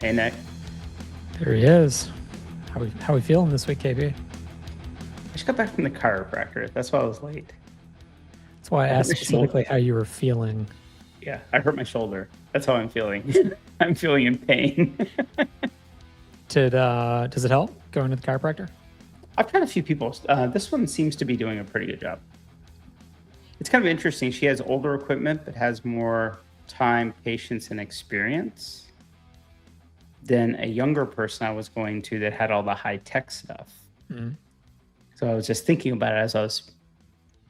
Hey, Nick. There he is. How we feeling this week, KB? I just got back from the chiropractor. That's why I was late. That's why I hurt asked my specifically how you were feeling. Yeah, I hurt my shoulder. That's how I'm feeling. I'm feeling in pain. Does it help going to the chiropractor? I've tried a few people. This one seems to be doing a pretty good job. It's kind of interesting. She has older equipment, but has more time, patience, and experience than a younger person I was going to that had all the high-tech stuff. Mm-hmm. So I was just thinking about it as I was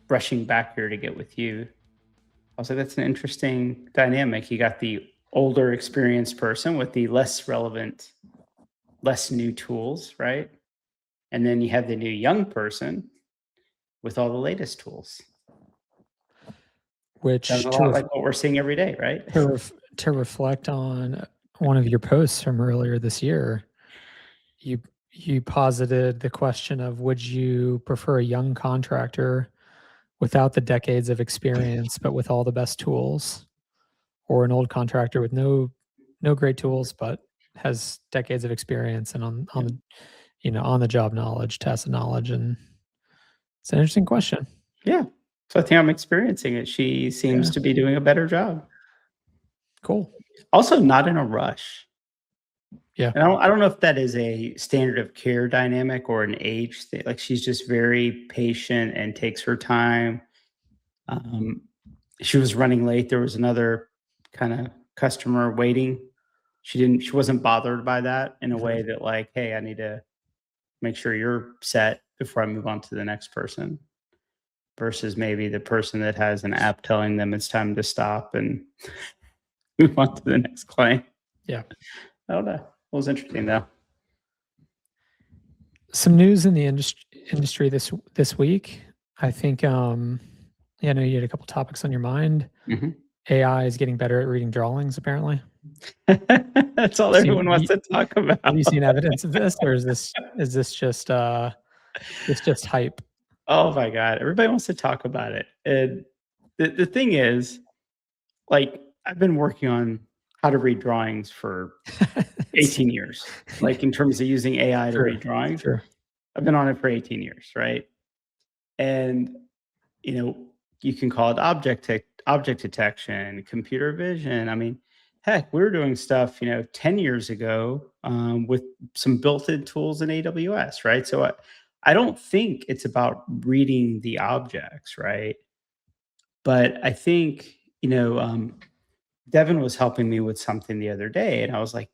rushing back here to get with you. I was like, that's an interesting dynamic. You got the older experienced person with the less relevant, less new tools, right? And then you have the new young person with all the latest tools. Which Sounds a lot like what we're seeing every day, right? To reflect on one of your posts from earlier this year, you posited the question of, would you prefer a young contractor without the decades of experience but with all the best tools, or an old contractor with no great tools but has decades of experience and on the job knowledge, tacit knowledge? And it's an interesting question. Yeah. So I think I'm experiencing it. She seems to be doing a better job. Cool. Also not in a rush. Yeah. And I don't know if that is a standard of care dynamic or an age thing. Like, she's just very patient and takes her time. She was running late. There was another kind of customer waiting. She wasn't bothered by that in a way that, like, hey, I need to make sure you're set before I move on to the next person, versus maybe the person that has an app telling them it's time to stop and move on to the next client. Yeah. I don't know. It was interesting though. Some news in the industry this week. I think I know you had a couple topics on your mind. Mm-hmm. AI is getting better at reading drawings, apparently. That's all everyone wants to talk about. Have you seen evidence of this, or is this just hype? Oh my God. Everybody wants to talk about it. And the thing is, like, I've been working on how to read drawings for 18 years, like, in terms of using AI to read drawings. Sure. I've been on it for 18 years, right? And, you can call it object detection, computer vision. I mean, heck, we were doing stuff, 10 years ago with some built-in tools in AWS, right? So I don't think it's about reading the objects, right? But I think, Devin was helping me with something the other day, and I was like,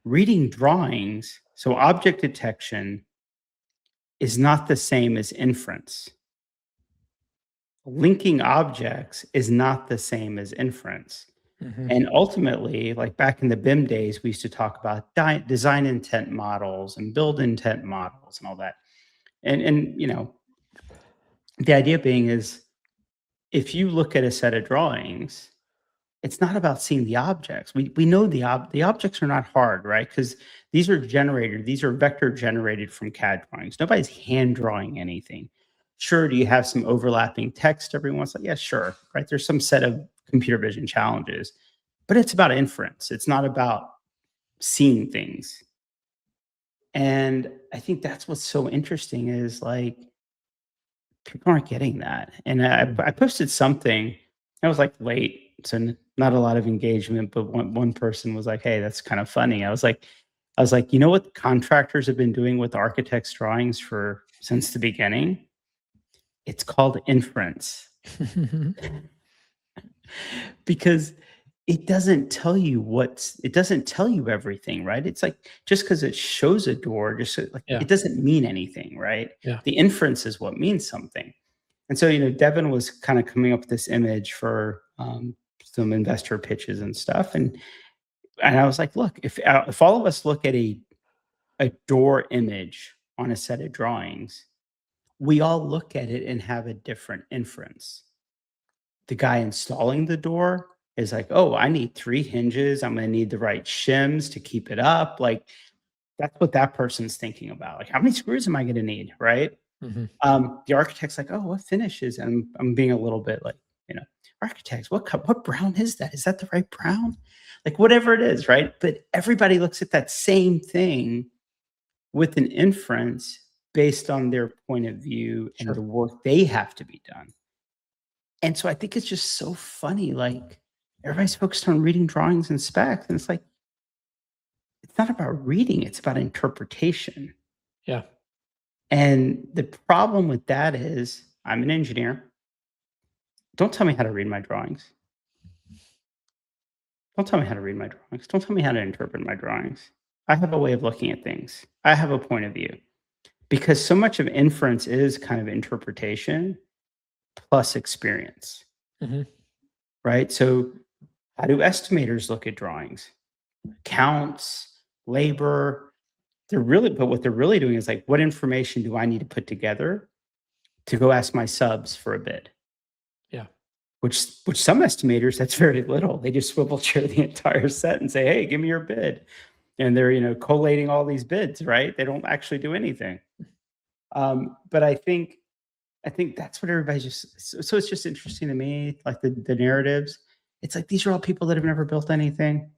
reading drawings, so object detection is not the same as inference. Linking objects is not the same as inference. Mm-hmm. And ultimately, like back in the BIM days, we used to talk about design intent models and build intent models and all that. And the idea being is, if you look at a set of drawings, it's not about seeing the objects. We know the objects are not hard, right? Because these are generated, these are vector generated from CAD drawings. Nobody's hand drawing anything. Sure, do you have some overlapping text every once in a while? Yeah, sure, right? There's some set of computer vision challenges, but it's about inference. It's not about seeing things. And I think that's what's so interesting is, like, people aren't getting that. And I posted something. I was like late, so not a lot of engagement, but one person was like, hey, that's kind of funny. I was like, you know what contractors have been doing with architects' drawings since the beginning? It's called inference. Because it doesn't tell you everything, right? It's like, just because it shows a door, it doesn't mean anything, right? Yeah. The inference is what means something. And so, Devin was kind of coming up with this image for some investor pitches and stuff. And I was like, look, if all of us look at a door image on a set of drawings, we all look at it and have a different inference. The guy installing the door is like, oh, I need 3 hinges. I'm going to need the right shims to keep it up. Like, that's what that person's thinking about. Like, how many screws am I going to need, right? Mm-hmm. The architect's like, oh, what finishes? And I'm being a little bit like, architects, what brown is that? Is that the right brown? like whatever it is, right? But everybody looks at that same thing with an inference based on their point of view and Sure. the work they have to be done. And so I think it's just so funny. Like everybody's focused on reading drawings and specs. And it's like, it's not about reading, it's about interpretation. Yeah. And the problem with that is I'm an engineer. Don't tell me how to read my drawings. Don't tell me how to read my drawings. Don't tell me how to interpret my drawings. I have a way of looking at things. I have a point of view. Because so much of inference is kind of interpretation plus experience, Mm-hmm. right? So how do estimators look at drawings? Counts, labor. But what they're really doing is like, what information do I need to put together to go ask my subs for a bid? Yeah. Which some estimators, that's very little. They just swivel chair the entire set and say, hey, give me your bid. And they're, collating all these bids, right? They don't actually do anything. But I think that's what everybody's just, so it's just interesting to me, like the narratives. It's like, these are all people that have never built anything.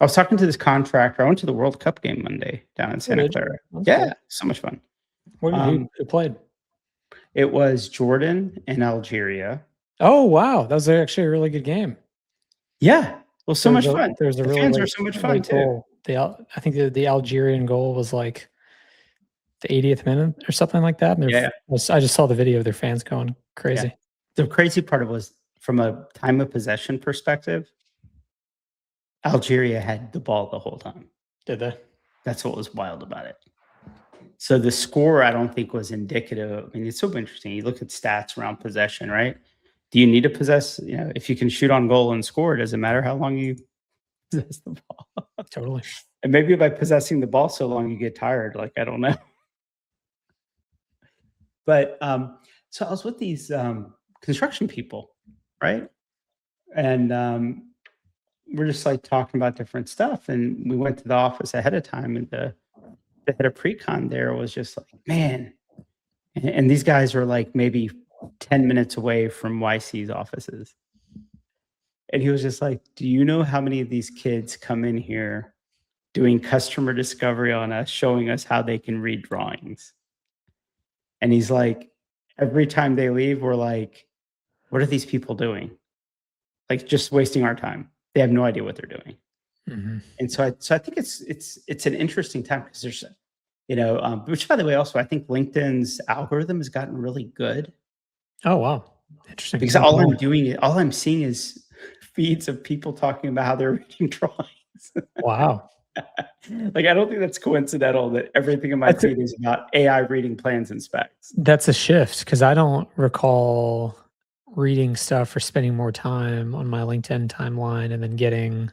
I was talking to this contractor. I went to the World Cup game Monday down in Santa Clara. That's Yeah, cool. so much fun. Who played? It was Jordan and Algeria. Oh, wow. That was actually a really good game. Yeah. Well, so much fun. There's a The really fans late, were so much fun too. goal. I think the Algerian goal was like the 80th minute or something like that. And Yeah. I just saw the video of their fans going crazy. Yeah. The crazy part was from a time of possession perspective, Algeria had the ball the whole time. Did they? That's what was wild about it. So the score, I don't think, was indicative. I mean, it's so interesting. You look at stats around possession, right? Do you need to possess, if you can shoot on goal and score, does it matter how long you possess the ball? Totally. And maybe by possessing the ball so long, you get tired. Like, I don't know. But so I was with these construction people, right? And we're just like talking about different stuff. And we went to the office ahead of time, and the head of pre-con there was just like, man. And these guys are like maybe 10 minutes away from YC's offices. And he was just like, do you know how many of these kids come in here doing customer discovery on us, showing us how they can read drawings? And he's like, every time they leave, we're like, what are these people doing? Like, just wasting our time. They have no idea what they're doing. Mm-hmm. And so I think it's an interesting time because there's, which, by the way, also I think LinkedIn's algorithm has gotten really good. Oh, wow. Interesting. Because all I'm seeing is feeds of people talking about how they're reading drawings. Wow. Like, I don't think that's coincidental that everything in my feed is about AI reading plans and specs. That's a shift, because I don't recall reading stuff or spending more time on my LinkedIn timeline and then getting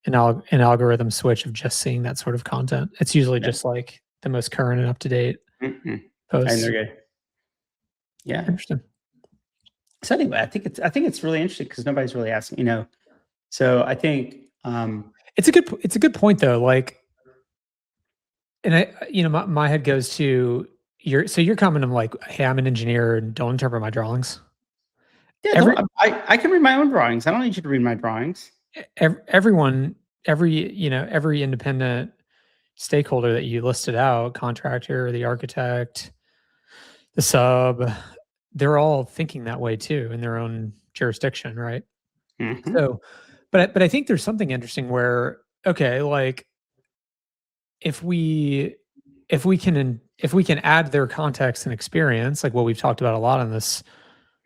an algorithm switch of just seeing that sort of content. It's usually just like the most current and up-to-date posts. And they're good. Yeah. Interesting. So anyway, I think it's really interesting because nobody's really asking, So I think it's a good point though. Like, and my head goes to your comment of like, hey, I'm an engineer and don't interpret my drawings. Yeah, I can read my own drawings. I don't need you to read my drawings. Every independent stakeholder that you listed out, contractor, the architect, the sub, they're all thinking that way too in their own jurisdiction, right? Mm-hmm. So, but I think there's something interesting where, okay, like if we can add their context and experience, like what we've talked about a lot on this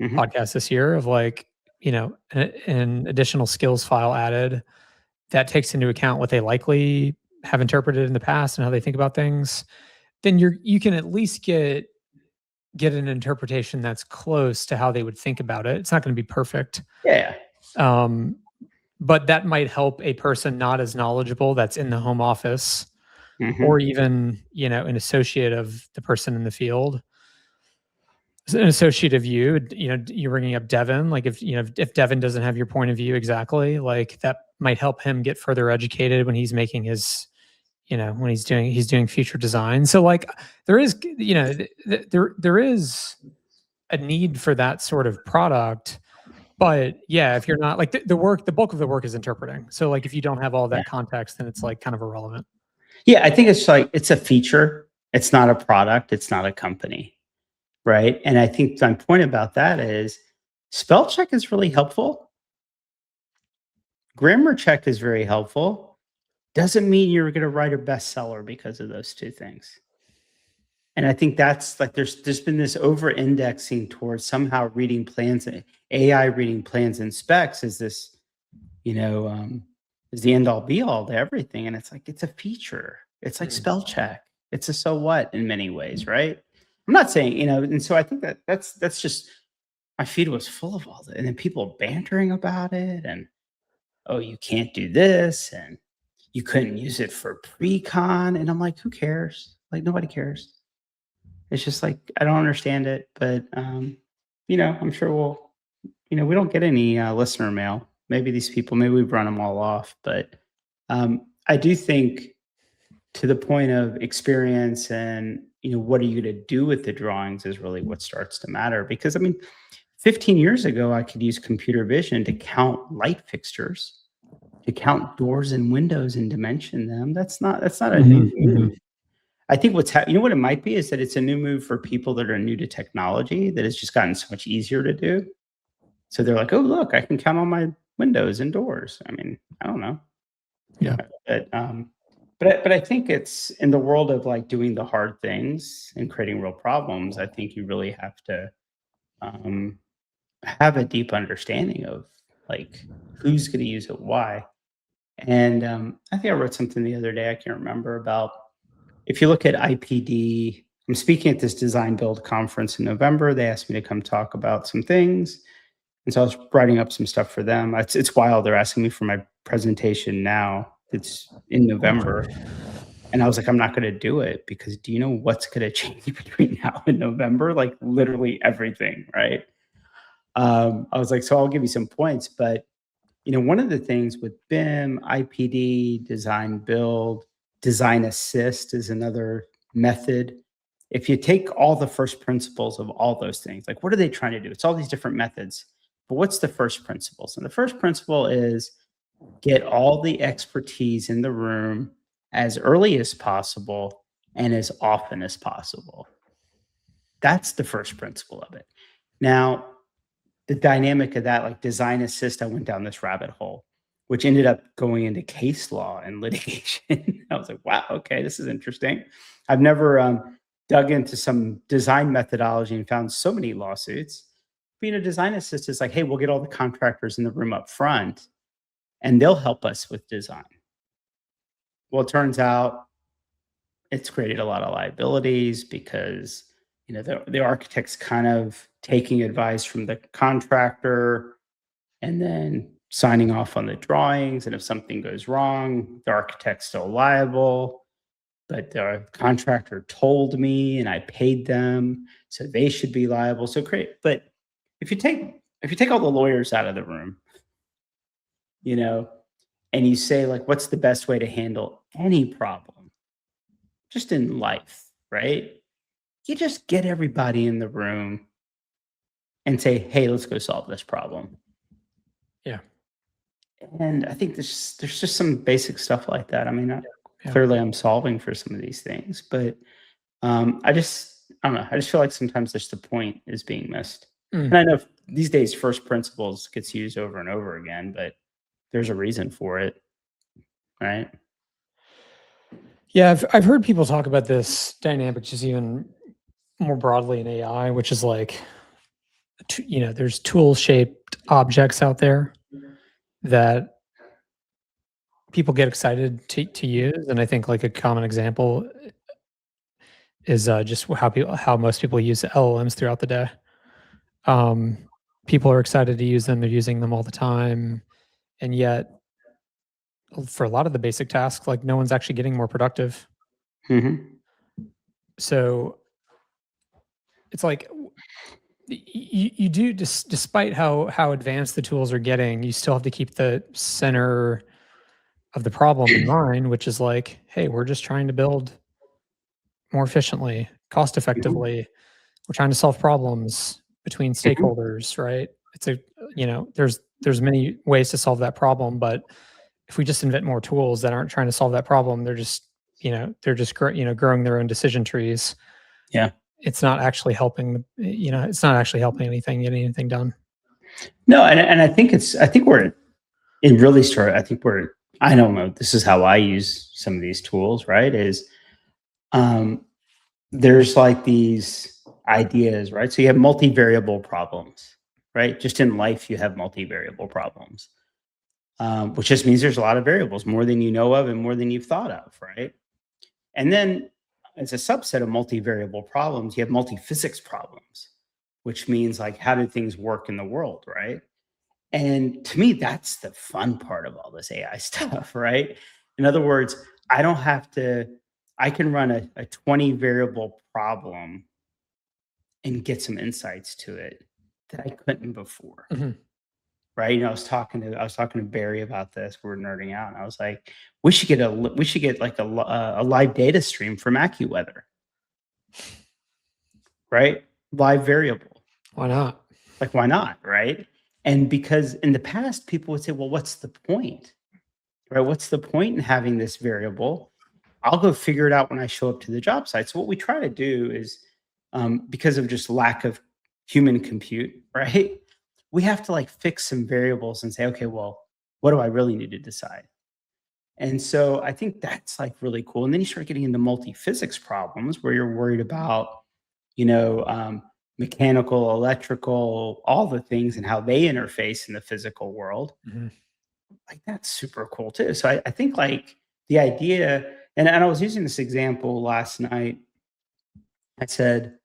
podcast this year, of like, an additional skills file added that takes into account what they likely have interpreted in the past and how they think about things, then you can at least get an interpretation that's close to how they would think about it. It's not going to be perfect. Yeah. But that might help a person not as knowledgeable that's in the home office, or even, an associate of the person in the field. An associate of you, you're bringing up Devin. Like if Devin doesn't have your point of view exactly, like that might help him get further educated when he's making his, when he's doing future design. So like there is, there is a need for that sort of product. But yeah, if you're not like the bulk of the work is interpreting. So like if you don't have all that context, then it's like kind of irrelevant. Yeah, I think it's like it's a feature. It's not a product. It's not a company, right? And I think my point about that is spell check is really helpful. Grammar check is very helpful. Doesn't mean you're going to write a bestseller because of those two things. And I think that's like there's been this over indexing towards somehow reading plans, AI reading plans and specs is this, is the end all be all to everything. And it's like it's a feature. It's like spell check. It's a so what in many ways, right? I'm not saying, and so I think that's just my feed was full of all that. And then people bantering about it and oh, you can't do this and you couldn't use it for pre-con. And I'm like, who cares? Like nobody cares. It's just like I don't understand it, but I'm sure we don't get any listener mail. Maybe these people, maybe we've run them all off, but I do think to the point of experience and what are you going to do with the drawings is really what starts to matter. Because 15 years ago, I could use computer vision to count light fixtures, to count doors and windows and dimension them. That's not a new move. I think what's what it might be is that it's a new move for people that are new to technology that has just gotten so much easier to do. So they're like, oh, look, I can count all my windows and doors. I don't know. Yeah. But I think it's in the world of like doing the hard things and creating real problems. I think you really have to have a deep understanding of like who's going to use it, why. And I think I wrote something the other day. I can't remember about. If you look at IPD, I'm speaking at this design build conference in November. They asked me to come talk about some things. And so I was writing up some stuff for them. It's wild. They're asking me for my presentation now. It's in November. And I was like, I'm not going to do it because do you know what's going to change between now and November? Like literally everything, right? I was like, so I'll give you some points. But, one of the things with BIM, IPD, design build, design assist is another method. If you take all the first principles of all those things, like what are they trying to do? It's all these different methods. But what's the first principles? And the first principle is get all the expertise in the room as early as possible and as often as possible. That's the first principle of it. Now, the dynamic of that, like design assist, I went down this rabbit hole, which ended up going into case law and litigation. I was like, wow, okay, this is interesting. I've never dug into some design methodology and found so many lawsuits. Being a design assist is like, hey, we'll get all the contractors in the room up front and they'll help us with design. Well, it turns out it's created a lot of liabilities because the architect's kind of taking advice from the contractor and then signing off on the drawings. And if something goes wrong, the architect's still liable, but the contractor told me and I paid them, so they should be liable. So great. But if you take all the lawyers out of the room, and you say like, what's the best way to handle any problem just in life, right? You just get everybody in the room and say, hey, let's go solve this problem. Yeah. And I think there's just some basic stuff like that. Clearly I'm solving for some of these things, but I don't know. I just feel like sometimes just the point is being missed. And I know these days first principles gets used over and over again, but there's a reason for it, right? Yeah, I've heard people talk about this dynamic just even more broadly in AI, which is like, there's tool-shaped objects out there that people get excited to use, and I think like a common example is just how most people use LLMs throughout the day. People are excited to use them; they're using them all the time, and yet for a lot of the basic tasks, like no one's actually getting more productive. So it's like you do, despite how advanced the tools are getting, you still have to keep the center of the problem in mind, which is like, hey, we're just trying to build more efficiently, cost effectively. We're trying to solve problems between stakeholders, right? there's many ways to solve that problem, but if we just invent more tools that aren't trying to solve that problem, they're just growing their own decision trees. Yeah. It's not actually helping. It's not actually helping anything, getting anything done. No, and I think I don't know, this is how I use some of these tools, right? Is there's like these ideas, right? So you have multivariable problems, right? Just in life, you have multivariable problems, which just means there's a lot of variables, more than you know of and more than you've thought of, right? And then as a subset of multivariable problems, you have multiphysics problems, which means like, how do things work in the world, right? And to me, that's the fun part of all this AI stuff, right? In other words, I can run a 20 variable problem and get some insights to it that I couldn't before. Mhm. Right. I was talking to Barry about this. We were nerding out, and I was like, we should get like a live data stream from AccuWeather, right? Live variable. Why not? Like, why not? Right. And because in the past, people would say, well, what's the point? Right? What's the point in having this variable? I'll go figure it out when I show up to the job site. So what we try to do is, because of just lack of human compute, right? We have to like fix some variables and say, okay, well, what do I really need to decide? And so I think that's like really cool. And then you start getting into multi-physics problems where you're worried about, you know, mechanical, electrical, all the things and how they interface in the physical world. Mhm. Like that's super cool too. So I think like the idea, and I was using this example last night. I said,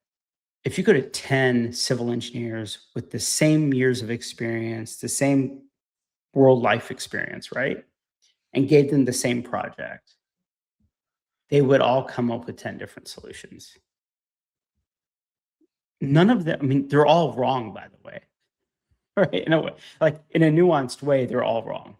if you go to 10 civil engineers with the same years of experience, the same world life experience, right? And gave them the same project, they would all come up with 10 different solutions. None of them, I mean, they're all wrong, by the way, right? In a way, like in a nuanced way, they're all wrong,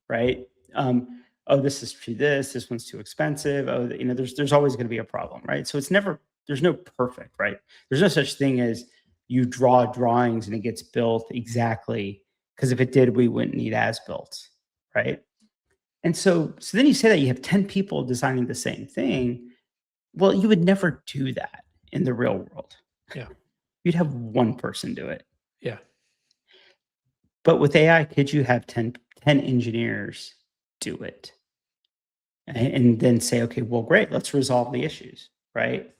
right? Oh, this is too this one's too expensive. Oh, there's always going to be a problem, right? So there's no perfect, right? There's no such thing as you draw drawings and it gets built exactly, because if it did, we wouldn't need as built, right? And so then you say that you have 10 people designing the same thing. Well, you would never do that in the real world. Yeah. You'd have one person do it. Yeah. But with AI, could you have 10 engineers do it? And then say, okay, well, great, let's resolve the issues, right?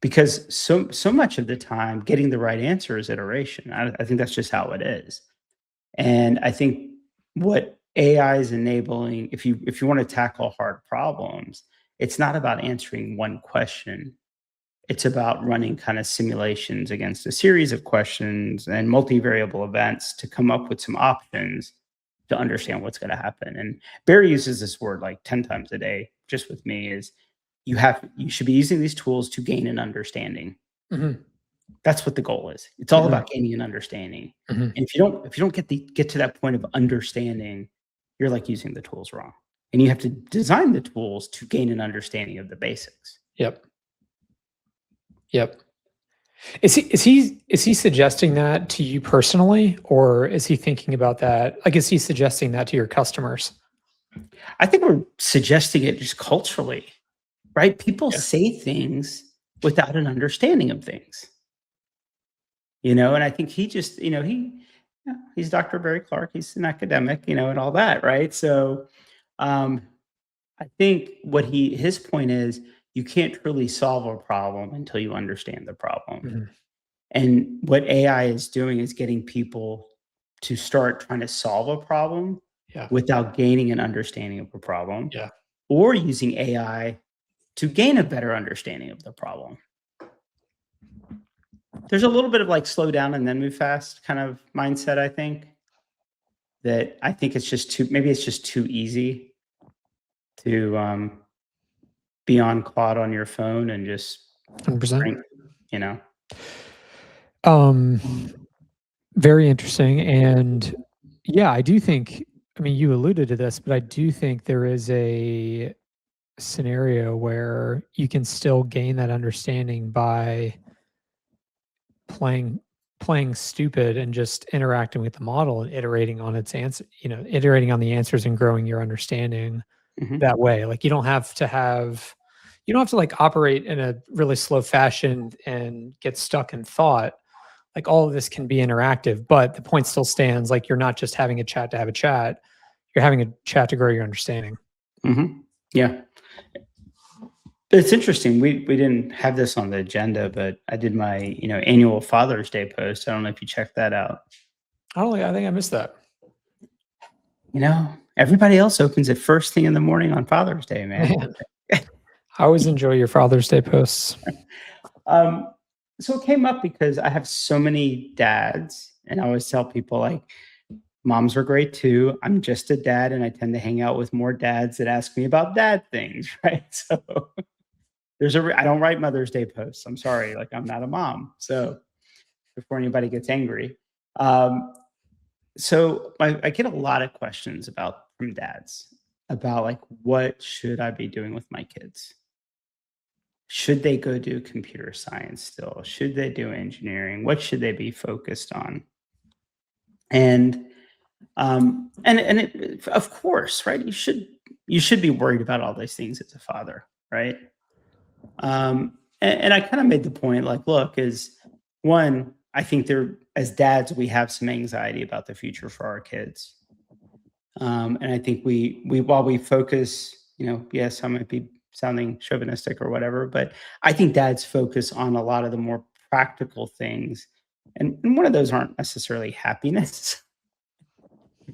Because so much of the time, getting the right answer is iteration. I think that's just how it is. And I think what AI is enabling, if you want to tackle hard problems, it's not about answering one question. It's about running kind of simulations against a series of questions and multivariable events to come up with some options to understand what's going to happen. And Barry uses this word like 10 times a day, just with me, is you should be using these tools to gain an understanding. Mhm. That's what the goal is. It's all Mhm. about gaining an understanding. Mhm. And if you don't get to that point of understanding, you're like using the tools wrong. And you have to design the tools to gain an understanding of the basics. Yep. Yep. Is he suggesting that to you personally, or is he thinking about that? Like, is he suggesting that to your customers? I think we're suggesting it just culturally, right? People Yeah. say things without an understanding of things, and I think he just, he's Dr. Barry Clark, he's an academic, and all that, right? So um, I think his point is you can't truly solve a problem until you understand the problem. Mhm. And what AI is doing is getting people to start trying to solve a problem Yeah. without gaining an understanding of the problem, Yeah. or using AI to gain a better understanding of the problem. There's a little bit of like slow down and then move fast kind of mindset, I think, that I think it's just too easy to be on Claude on your phone and just 100%. crank, you know. Very interesting. And yeah, I do think, I mean, you alluded to this, but I do think there is a scenario where you can still gain that understanding by playing playing stupid and just interacting with the model and iterating on its answer, iterating on the answers and growing your understanding that way. Like you don't have to like operate in a really slow fashion and get stuck in thought. Like all of this can be interactive, but the point still stands. Like you're not just having a chat to have a chat. You're having a chat to grow your understanding. Yeah. It's interesting. We didn't have this on the agenda, but I did my, annual Father's Day post. I don't know if you checked that out. I think I missed that. Everybody else opens it first thing in the morning on Father's Day, man. I always enjoy your Father's Day posts. So it came up because I have so many dads, and I always tell people like, moms are great too. I'm just a dad, and I tend to hang out with more dads that ask me about dad things, right? So I don't write Mother's Day posts. I'm sorry, like I'm not a mom. So before anybody gets angry, so I get a lot of questions from dads about like, what should I be doing with my kids? Should they go do computer science still? Should they do engineering? What should they be focused on? And of course, right? You should be worried about all these things as a father, right? And I kind of made the point, like, look, I think as dads, we have some anxiety about the future for our kids. And I think while we focus, yes, I might be sounding chauvinistic or whatever, but I think dads focus on a lot of the more practical things. And one of those aren't necessarily happiness.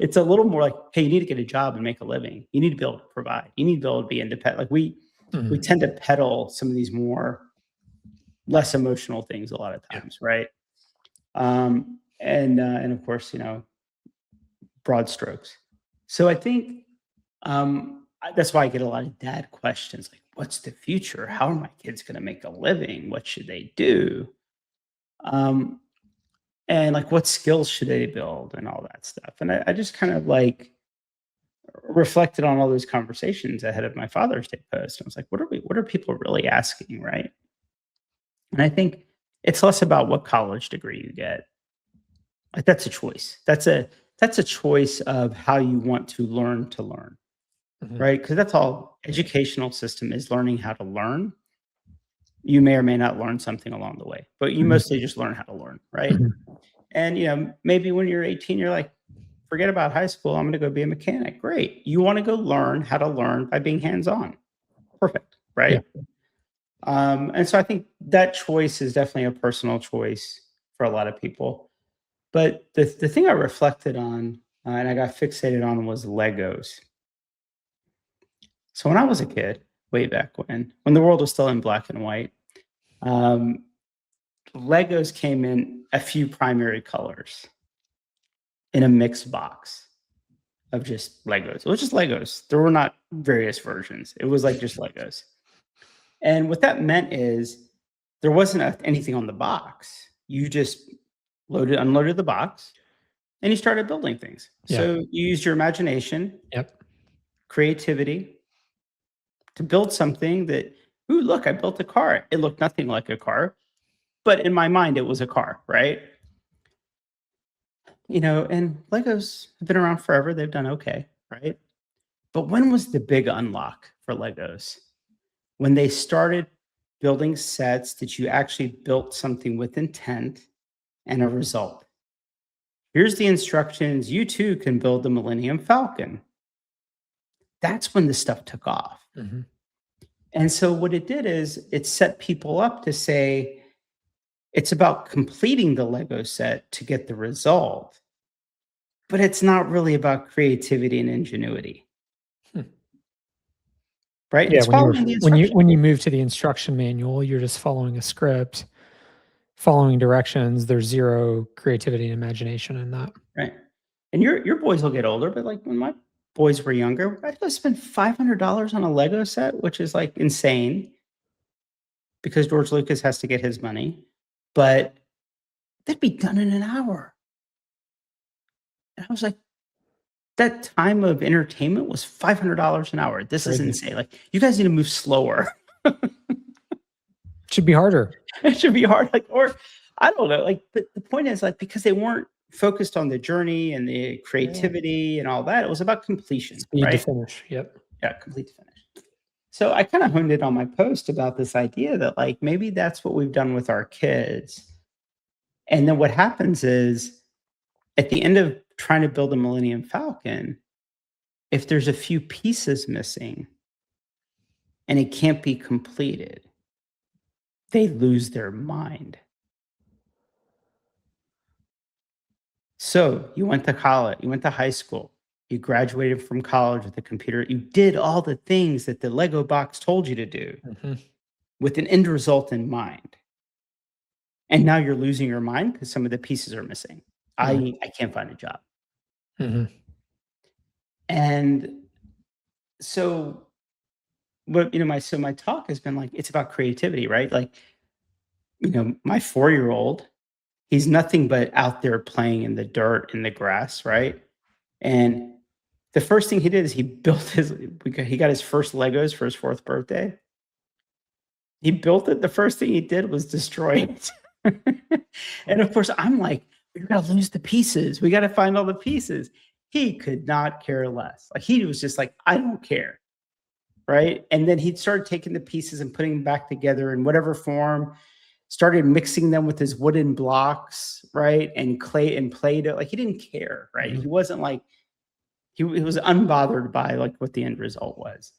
It's a little more like, hey, you need to get a job and make a living. You need to be able to provide. You need to be able to be independent. Like we tend to peddle some of these less emotional things a lot of times, right? And of course, broad strokes. So I think that's why I get a lot of dad questions like, what's the future? How are my kids going to make a living? What should they do? And like, what skills should they build and all that stuff? And I just kind of like reflected on all those conversations ahead of my Father's Day post. I was like, what are people really asking, right? And I think it's less about what college degree you get. Like that's a choice. That's a choice of how you want to learn, right? Because that's all educational system is, learning how to learn. You may or may not learn something along the way, but you mostly just learn how to learn, right? And maybe when you're 18, you're like, forget about high school. I'm going to go be a mechanic. Great. You want to go learn how to learn by being hands-on. Perfect, right? Yeah. And so I think that choice is definitely a personal choice for a lot of people. But the thing I reflected on and I got fixated on was Legos. So when I was a kid, way back when the world was still in black and white, Legos came in a few primary colors in a mixed box of just Legos. It was just Legos. There were not various versions. It was like just Legos. And what that meant is there wasn't anything on the box. You just unloaded the box, and you started building things. Yeah. So you used your imagination, creativity to build something that, ooh, look, I built a car. It looked nothing like a car, but in my mind, it was a car, right? And Legos have been around forever. They've done okay, right? But when was the big unlock for Legos? When they started building sets that you actually built something with intent and a result. Here's the instructions. You too can build the Millennium Falcon. That's when the stuff took off. And so what it did is it set people up to say, it's about completing the Lego set to get the result, but it's not really about creativity and ingenuity. Right? Yeah, when you move to the instruction manual, you're just following a script, following directions. There's zero creativity and imagination in that. Right. And your boys will get older, but like when my boys were younger, I'd go spend $500 on a Lego set, which is like insane because George Lucas has to get his money, but they'd be done in an hour. And I was like, that time of entertainment was $500 an hour. This is insane. Like, you guys need to move slower. Should be harder. It should be hard. Like, or I don't know. Like, but the point is, like, because they weren't focused on the journey and the creativity and all that, it was about completion, Speed to right? finish. Yep. Yeah, complete to finish. So I kind of honed in on my post about this idea that, like, maybe that's what we've done with our kids. And then what happens is, at the end of trying to build a Millennium Falcon, if there's a few pieces missing and it can't be completed, they lose their mind. So you went to college, you went to high school, you graduated from college with a computer, you did all the things that the Lego box told you to do with an end result in mind. And now you're losing your mind because some of the pieces are missing. I can't find a job. And so what, my talk has been like, it's about creativity, right? Like, my 4-year-old, he's nothing but out there playing in the dirt, in the grass, right? And the first thing he did is he got his first Legos for his 4th birthday. He built it. The first thing he did was destroy it. And of course, I'm like, we gotta lose the pieces. We gotta find all the pieces. He could not care less. Like, he was just like, I don't care. Right. And then he'd started taking the pieces and putting them back together in whatever form, started mixing them with his wooden blocks, right? And clay and Play-Doh. Like, he didn't care, right? He wasn't like, he was unbothered by like what the end result was.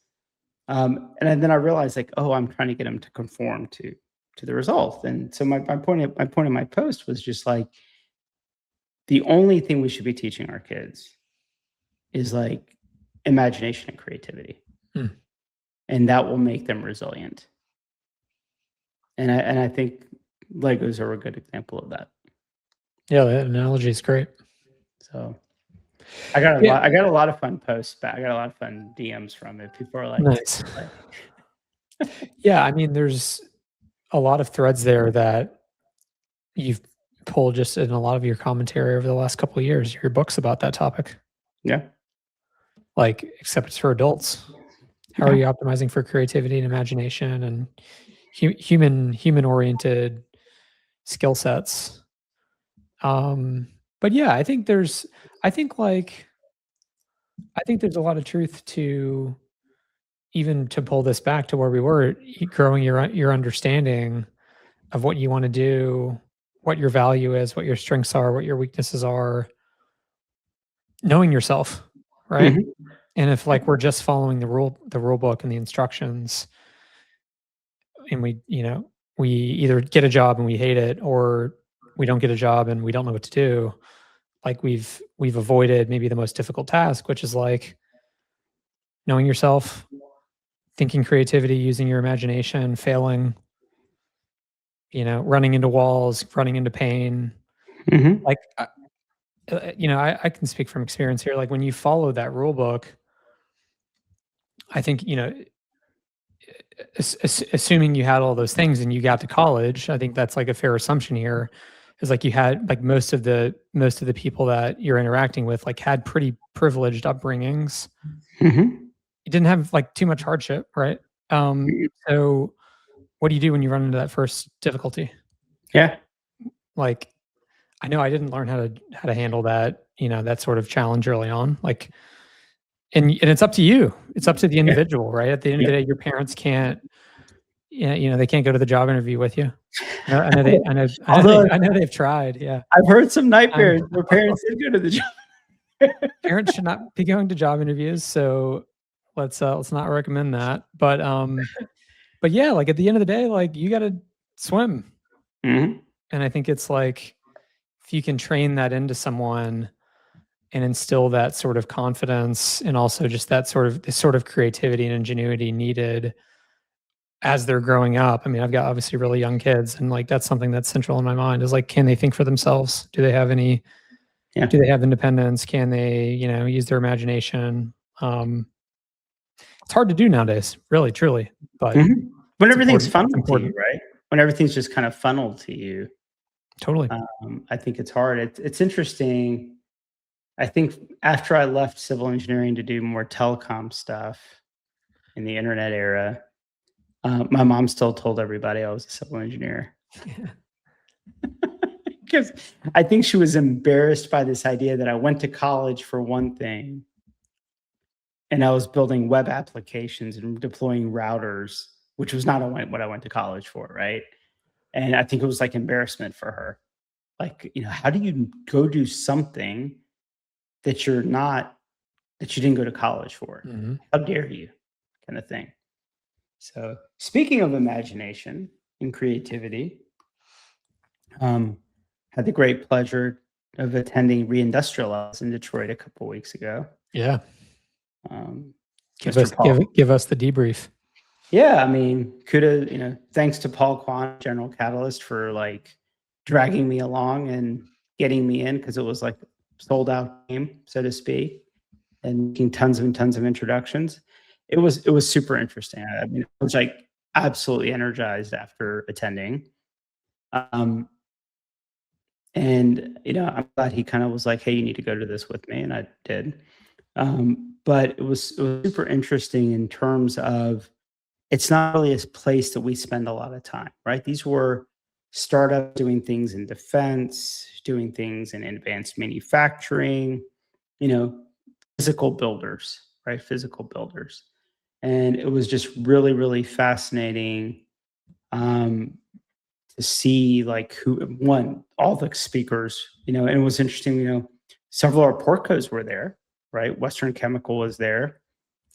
And then I realized, like, oh, I'm trying to get him to conform to the result. And so my point in my post was just like, the only thing we should be teaching our kids is like imagination and creativity. And that will make them resilient. And I think Legos are a good example of that. Yeah, that analogy is great. So I got a lot of fun posts back. I got a lot of fun DMs from it. People are like, nice. Yeah, I mean, there's a lot of threads there that you've pulled just in a lot of your commentary over the last couple of years, your books about that topic. Yeah. Like, except it's for adults. How are you optimizing for creativity and imagination and human-oriented skill sets? But yeah, I think there's a lot of truth to, even to pull this back to where we were, growing your understanding of what you want to do, what your value is, what your strengths are, what your weaknesses are, knowing yourself, right? And if, like, we're just following the rule book and the instructions, and we either get a job and we hate it, or we don't get a job and we don't know what to do, like, we've avoided maybe the most difficult task, which is like knowing yourself, thinking creativity, using your imagination, failing, running into walls, running into pain. Like, I can speak from experience here. Like, when you follow that rule book, I think, assuming you had all those things and you got to college, I think that's like a fair assumption here, is like you had, like, most of the people that you're interacting with, like, had pretty privileged upbringings. You didn't have like too much hardship, right? So what do you do when you run into that first difficulty? Yeah. Like, I know I didn't learn how to handle that, that sort of challenge early on. Like, and it's up to you. It's up to the individual, right? At the end of the day, your parents can't, they can't go to the job interview with you. I know they've tried. Yeah, I've heard some nightmares where parents did go to the job. Parents should not be going to job interviews, so let's not recommend that. But yeah, like, at the end of the day, like, you got to swim, and I think it's like, if you can train that into someone and instill that sort of confidence, and also just that this sort of creativity and ingenuity needed as they're growing up. I mean, I've got obviously really young kids, and like, that's something that's central in my mind, is like, can they think for themselves? Do they have any? Yeah. Do they have independence? Can they, use their imagination? It's hard to do nowadays, really, truly. But when everything's funneled to you, right? When everything's just kind of funneled to you. Totally. I think it's hard. It's interesting. I think after I left civil engineering to do more telecom stuff in the internet era, my mom still told everybody I was a civil engineer. because I think she was embarrassed by this idea that I went to college for one thing and I was building web applications and deploying routers, which was not what I went to college for, right? And I think it was like embarrassment for her. Like, how do you go do something that you didn't go to college for? Mhm. How dare you? Kind of thing. So, speaking of imagination and creativity, had the great pleasure of attending Reindustrialized in Detroit a couple weeks ago. Yeah. Um, Give Mr. us Paul. give us the debrief. Yeah, I mean, kudos, thanks to Paul Kwan, General Catalyst, for like dragging me along and getting me in because it was like sold out game, so to speak, and making tons and tons of introductions. It was super interesting. I mean, I was like absolutely energized after attending. And I'm glad he kind of was like, "Hey, you need to go to this with me," and I did. But it was super interesting in terms of it's not really a place that we spend a lot of time, right? These were startups doing things in defense, doing things in advanced manufacturing, you know, physical builders, right? Physical builders. And it was just really, really fascinating um, to see like all the speakers, and it was interesting, several of our portcos were there, right? Western Chemical was there.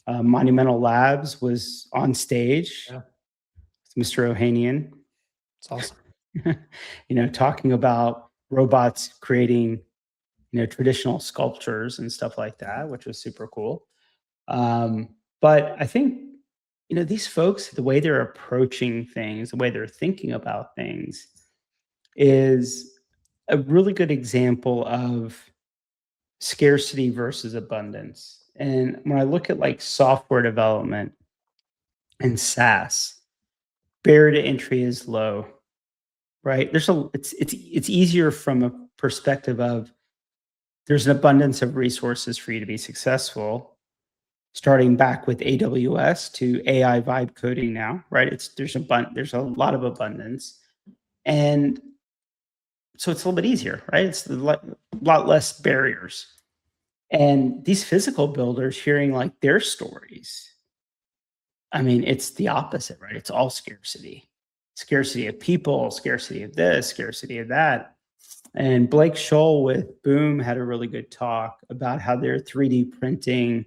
Monumental Labs was on stage. Yeah. Mr. Ohanian, It's awesome. talking about robots creating, traditional sculptures and stuff like that, which was super cool. But I think, these folks, the way they're approaching things, the way they're thinking about things is a really good example of scarcity versus abundance. And when I look at like software development and SaaS, barrier to entry is low, right? It's easier from a perspective of there's an abundance of resources for you to be successful, starting back with AWS to AI vibe coding now, right? There's a lot of abundance, and so it's a little bit easier, right? It's a lot less barriers. And these physical builders hearing like their stories, I mean, it's the opposite, right? It's all scarcity. Scarcity of people, scarcity of this, scarcity of that. And Blake Scholl with Boom had a really good talk about how they're 3D printing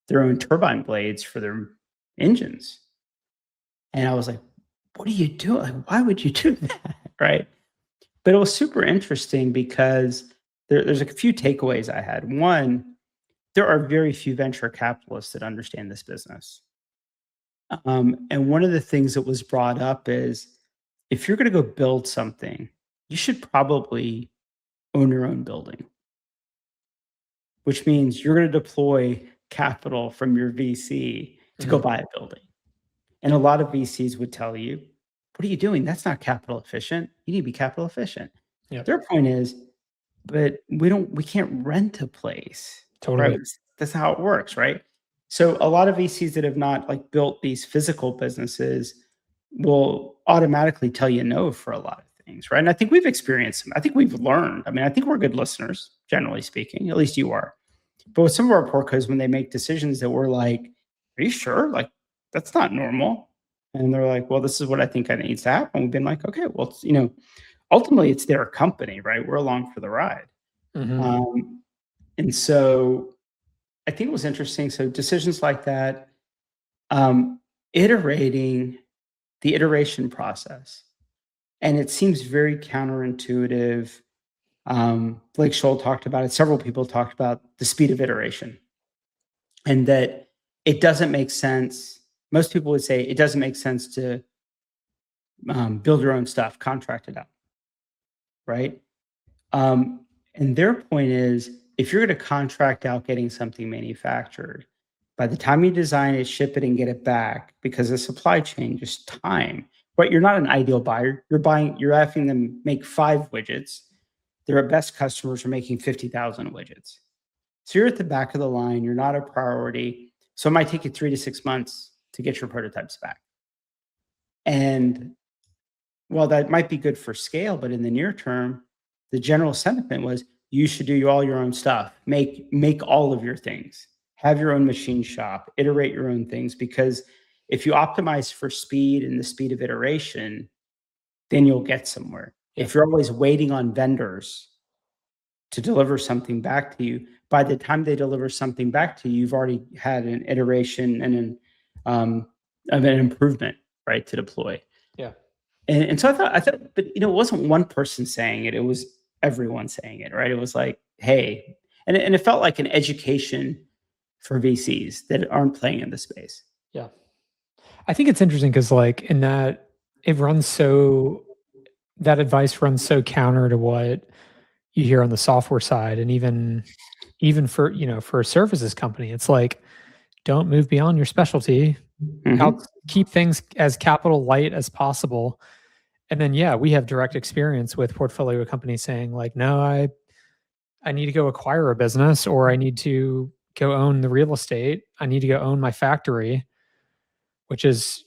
their own turbine blades for their engines. And I was like, what are you doing? Like, why would you do that? Right. But it was super interesting because there's a few takeaways I had. One, there are very few venture capitalists that understand this business. And one of the things that was brought up is if you're going to go build something, you should probably own your own building, which means you're going to deploy capital from your VC to go buy a building. And a lot of VCs would tell you, what are you doing? That's not capital efficient. You need to be capital efficient. Yep. Their point is, but we can't rent a place. Totally. Right? That's how it works, right? So a lot of VCs that have not like built these physical businesses will automatically tell you no for a lot of things, right? And I think we've experienced them. I think we've learned. I mean, I think we're good listeners, generally speaking. At least you are. But with some of our portcos, when they make decisions that we're like, are you sure? Like, that's not normal. And they're like, well, this is what I think needs to happen. We've been like, okay, well, ultimately it's their company, right? We're along for the ride. And so I think it was interesting. So decisions like that, iterating the iteration process. And it seems very counterintuitive. Blake Scholl talked about it. Several people talked about the speed of iteration and that it doesn't make sense. Most people would say it doesn't make sense to build your own stuff, contract it out, right? And their point is, if you're going to contract out getting something manufactured, by the time you design it, ship it, and get it back, because the supply chain, just time, right? You're not an ideal buyer. You're having them make 5 widgets. Their best customers are making 50,000 widgets. So you're at the back of the line. You're not a priority. So it might take you 3 to 6 months to get your prototypes back. And while that might be good for scale, but in the near term, the general sentiment was you should do all your own stuff, make all of your things, have your own machine shop, iterate your own things, because if you optimize for speed and the speed of iteration, then you'll get somewhere. Yeah. If you're always waiting on vendors to deliver something back to you, by the time they deliver something back to you, you've already had an iteration and an improvement, right, to deploy. Yeah. And so I thought, but it wasn't one person saying it; it was everyone saying it, right? It was like, hey, and it felt like an education for VCs that aren't playing in the space. Yeah. I think it's interesting because, like, in that that advice runs so counter to what you hear on the software side, and even for for a services company, it's like, don't move beyond your specialty. Keep things as capital light as possible. And then, yeah, we have direct experience with portfolio companies saying like, no, I need to go acquire a business, or I need to go own the real estate. I need to go own my factory, which is,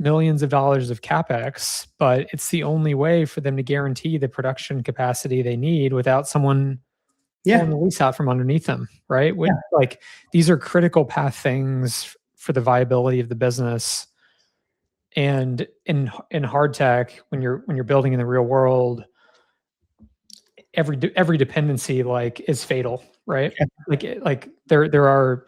millions of dollars of CapEx, but it's the only way for them to guarantee the production capacity they need without someone pulling the lease out from underneath them, right? Like, these are critical path things for the viability of the business. And in hard tech, when you're building in the real world, every dependency like is fatal, right? Like there are,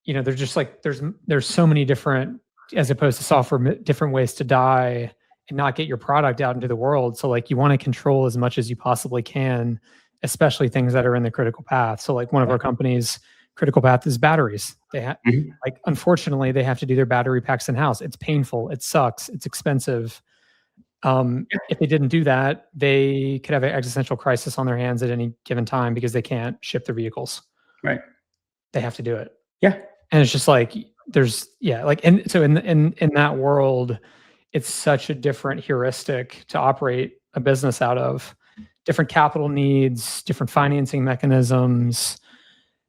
there's just like there's so many different, as opposed to software, different ways to die and not get your product out into the world. So like, you want to control as much as you possibly can, especially things that are in the critical path. So like, one of our companies' critical path is batteries. They like, unfortunately, they have to do their battery packs in house. It's painful. It sucks. It's expensive. If they didn't do that, they could have an existential crisis on their hands at any given time because they can't ship their vehicles. Right. They have to do it. Yeah. And it's just like, and so in that world, it's such a different heuristic to operate a business out of. Different capital needs, different financing mechanisms,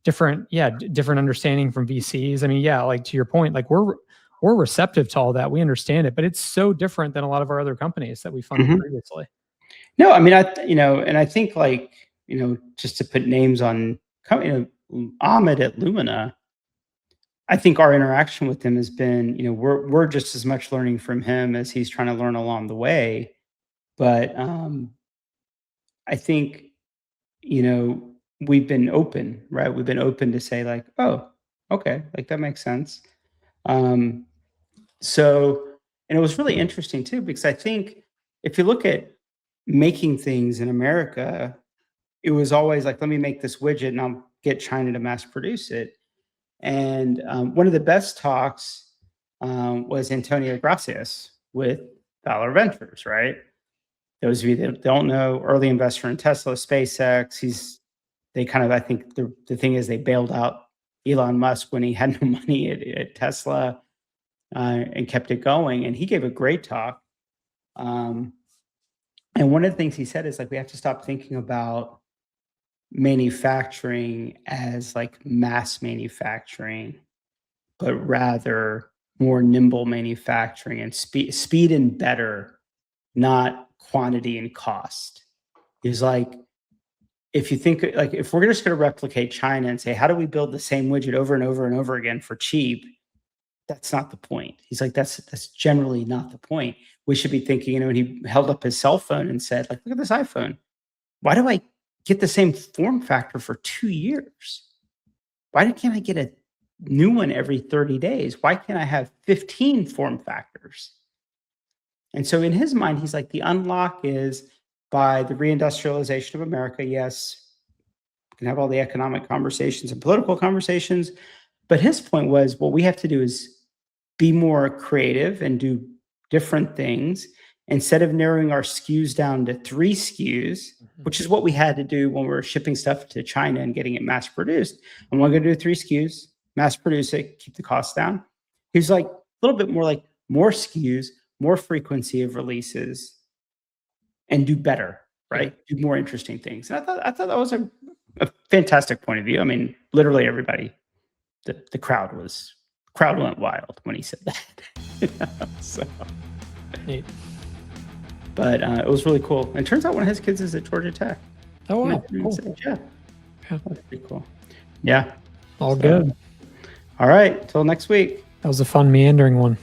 different understanding from VCs. I mean, like, to your point, like, we're receptive to all that. We understand it, but it's so different than a lot of our other companies that we funded previously. No, I mean, and I think, like, just to put names on, Ahmed at Lumina, I think our interaction with him has been, we're just as much learning from him as he's trying to learn along the way. But I think, we've been open, right? We've been open to say like, oh, okay, like that makes sense. So, and it was really interesting too, because I think if you look at making things in America, it was always like, let me make this widget and I'll get China to mass produce it. And one of the best talks was Antonio Gracias with Valor Ventures, right? Those of you that don't know, early investor in Tesla, SpaceX. I think the thing is, they bailed out Elon Musk when he had no money at Tesla and kept it going. And he gave a great talk. And one of the things he said is like, we have to stop thinking about manufacturing as like mass manufacturing, but rather more nimble manufacturing and speed and better, not quantity and cost. Is like, if you think, like, if we're just going to replicate China and say, how do we build the same widget over and over and over again for cheap? That's not the point. He's like, that's generally not the point. We should be thinking, and he held up his cell phone and said, like, look at this iPhone. Why do I get the same form factor for 2 years? Why can't I get a new one every 30 days? Why can't I have 15 form factors? And so in his mind, he's like, the unlock is by the reindustrialization of America. Yes, we can have all the economic conversations and political conversations, but his point was, what we have to do is be more creative and do different things. Instead of narrowing our SKUs down to 3 SKUs, which is what we had to do when we were shipping stuff to China and getting it mass produced. And we're going to do 3 SKUs, mass produce it, keep the costs down. He's like, a little bit more like more SKUs, more frequency of releases, and do better, right? Do more interesting things. And I thought that was a fantastic point of view. I mean, literally everybody, the crowd went wild when he said that. So neat. But it was really cool. And it turns out one of his kids is at Georgia Tech. Oh, wow. Yeah, Cool. yeah. Yeah. That's pretty cool. Yeah. All So- good. All right. Till next week. That was a fun meandering one.